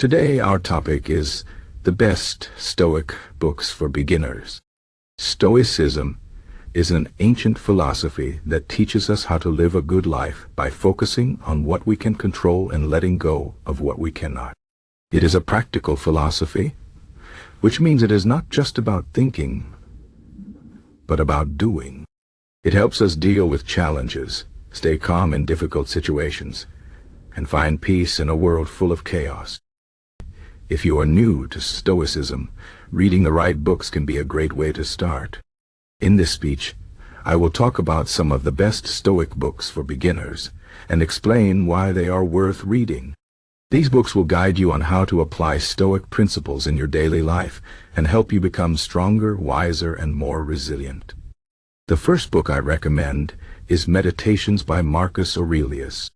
Today our topic is the best Stoic books for beginners. Stoicism is an ancient philosophy that teaches us how to live a good life by focusing on what we can control and letting go of what we cannot. It is a practical philosophy, which means it is not just about thinking, but about doing. It helps us deal with challenges, stay calm in difficult situations, and find peace in a world full of chaos. If you are new to Stoicism, reading the right books can be a great way to start. In this speech, I will talk about some of the best Stoic books for beginners and explain why they are worth reading. These books will guide you on how to apply Stoic principles in your daily life and help you become stronger, wiser, and more resilient. The first book I recommend is Meditations by Marcus Aurelius.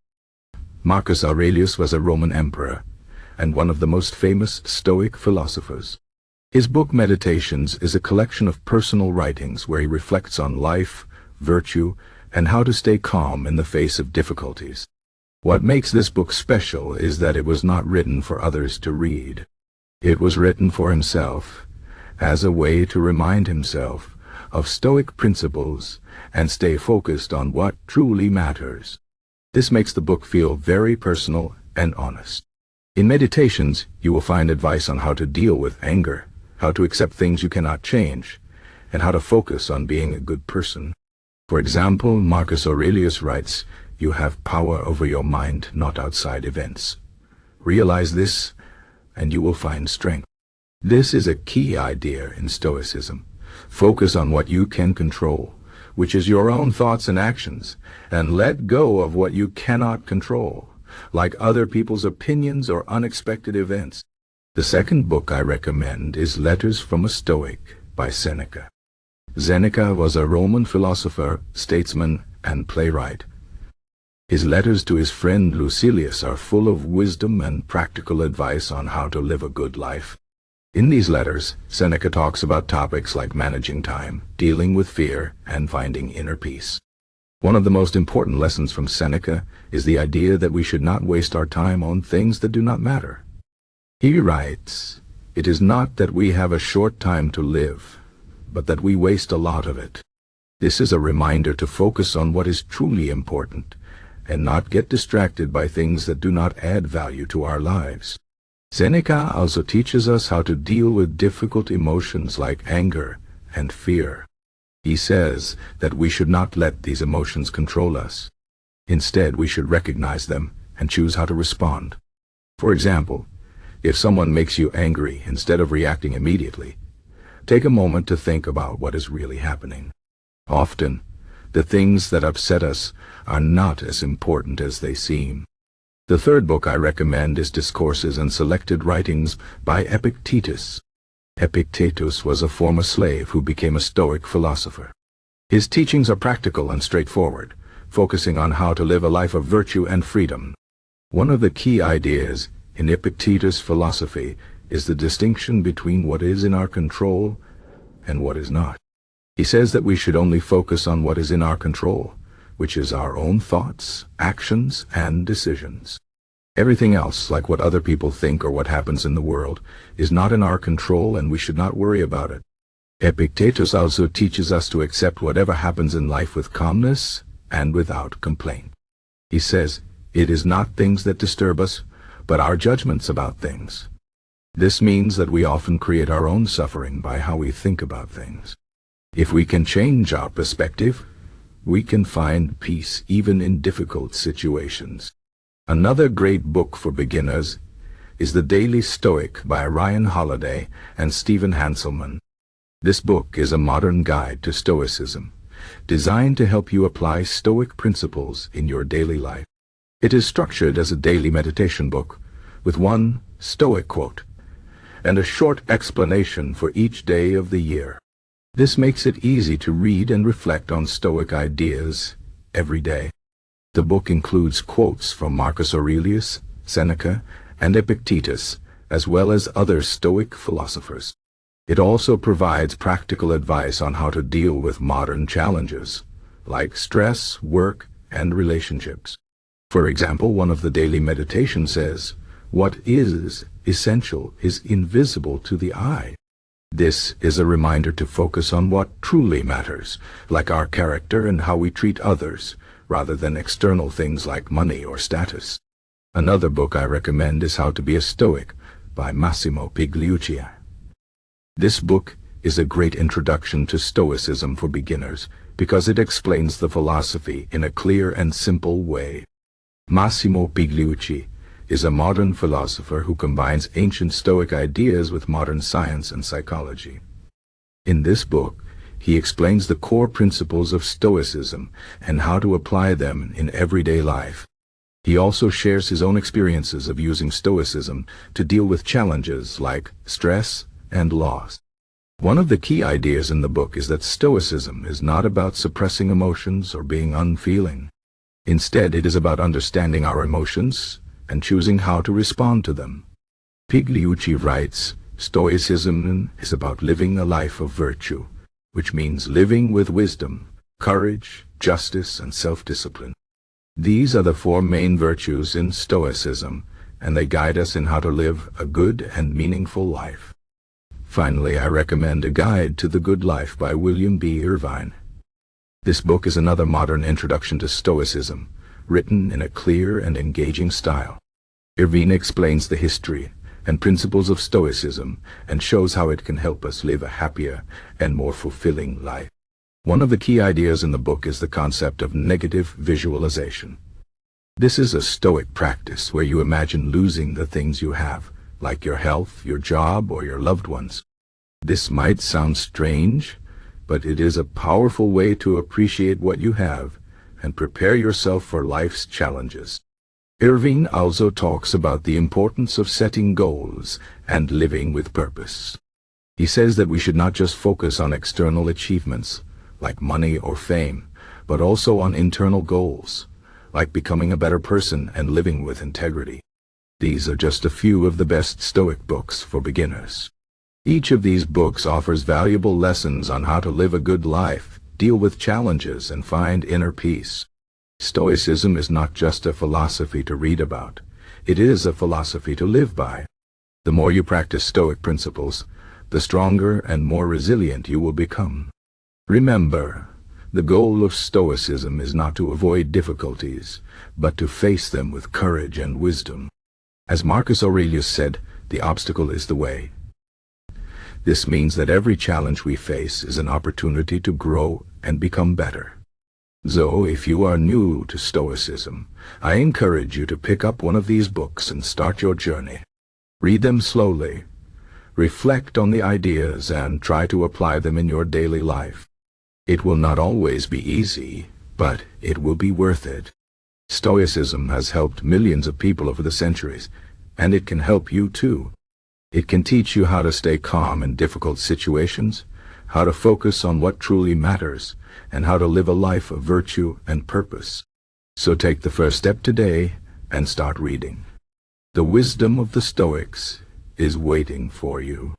Marcus Aurelius was a Roman emperor and one of the most famous Stoic philosophers. His book Meditations is a collection of personal writings where he reflects on life, virtue, and how to stay calm in the face of difficulties. What makes this book special is that it was not written for others to read. It was written for himself, as a way to remind himself of Stoic principles and stay focused on what truly matters. This makes the book feel very personal and honest. In Meditations, you will find advice on how to deal with anger, how to accept things you cannot change, and how to focus on being a good person. For example, Marcus Aurelius writes, "You have power over your mind, not outside events. Realize this, and you will find strength." This is a key idea in Stoicism. Focus on what you can control, which is your own thoughts and actions, and let go of what you cannot control, like other people's opinions or unexpected events. The second book I recommend is Letters from a Stoic by Seneca. Seneca was a Roman philosopher, statesman, and playwright. His letters to his friend Lucilius are full of wisdom and practical advice on how to live a good life. In these letters, Seneca talks about topics like managing time, dealing with fear, and finding inner peace. One of the most important lessons from Seneca is the idea that we should not waste our time on things that do not matter. He writes, "It is not that we have a short time to live, but that we waste a lot of it." This is a reminder to focus on what is truly important and not get distracted by things that do not add value to our lives. Seneca also teaches us how to deal with difficult emotions like anger and fear. He says that we should not let these emotions control us. Instead, we should recognize them and choose how to respond. For example, if someone makes you angry, instead of reacting immediately, take a moment to think about what is really happening. Often, the things that upset us are not as important as they seem. The third book I recommend is Discourses and Selected Writings by Epictetus. Epictetus was a former slave who became a Stoic philosopher. His teachings are practical and straightforward, focusing on how to live a life of virtue and freedom. One of the key ideas in Epictetus' philosophy is the distinction between what is in our control and what is not. He says that we should only focus on what is in our control, which is our own thoughts, actions, and decisions. Everything else, like what other people think or what happens in the world, is not in our control and we should not worry about it. Epictetus also teaches us to accept whatever happens in life with calmness and without complaint. He says, it is not things that disturb us, but our judgments about things. This means that we often create our own suffering by how we think about things. If we can change our perspective, we can find peace even in difficult situations. Another great book for beginners is the Daily Stoic by Ryan Holiday and Stephen Hanselman. This book is a modern guide to Stoicism, designed to help you apply Stoic principles in your daily life. It is structured as a daily meditation book, with one Stoic quote and a short explanation for each day of the year. This makes it easy to read and reflect on Stoic ideas every day. The book includes quotes from Marcus Aurelius, Seneca, and Epictetus, as well as other Stoic philosophers. It also provides practical advice on how to deal with modern challenges, like stress, work, and relationships. For example, one of the daily meditations says, "What is essential is invisible to the eye. This is a reminder to focus on what truly matters, like our character and how we treat others, rather than external things like money or status. Another book I recommend is How to Be a Stoic by Massimo Pigliucci. This book is a great introduction to Stoicism for beginners because it explains the philosophy in a clear and simple way. Massimo Pigliucci is a modern philosopher who combines ancient Stoic ideas with modern science and psychology. In this book, he explains the core principles of Stoicism and how to apply them in everyday life. He also shares his own experiences of using Stoicism to deal with challenges like stress and loss. One of the key ideas in the book is that Stoicism is not about suppressing emotions or being unfeeling. Instead, it is about understanding our emotions and choosing how to respond to them. Pigliucci writes, Stoicism is about living a life of virtue, which means living with wisdom, courage, justice, and self-discipline. These are the four main virtues in Stoicism, and they guide us in how to live a good and meaningful life. Finally, I recommend A Guide to the Good Life by William B. Irvine. This book is another modern introduction to Stoicism, written in a clear and engaging style. Irvine explains the history and principles of Stoicism and shows how it can help us live a happier and more fulfilling life. One of the key ideas in the book is the concept of negative visualization. This is a Stoic practice where you imagine losing the things you have, like your health, your job, or your loved ones. This might sound strange, but it is a powerful way to appreciate what you have and prepare yourself for life's challenges. Irvine also talks about the importance of setting goals and living with purpose. He says that we should not just focus on external achievements, like money or fame, but also on internal goals, like becoming a better person and living with integrity. These are just a few of the best Stoic books for beginners. Each of these books offers valuable lessons on how to live a good life, deal with challenges, and find inner peace. Stoicism is not just a philosophy to read about. It is a philosophy to live by. The more you practice Stoic principles, the stronger and more resilient you will become. Remember, the goal of Stoicism is not to avoid difficulties, but to face them with courage and wisdom. As Marcus Aurelius said, the obstacle is the way. This means that every challenge we face is an opportunity to grow and become better. So, if you are new to Stoicism, I encourage you to pick up one of these books and start your journey. Read them slowly, reflect on the ideas, and try to apply them in your daily life. It will not always be easy, but it will be worth it. Stoicism has helped millions of people over the centuries, and it can help you too. It can teach you how to stay calm in difficult situations, how to focus on what truly matters, and how to live a life of virtue and purpose. So take the first step today and start reading. The wisdom of the Stoics is waiting for you.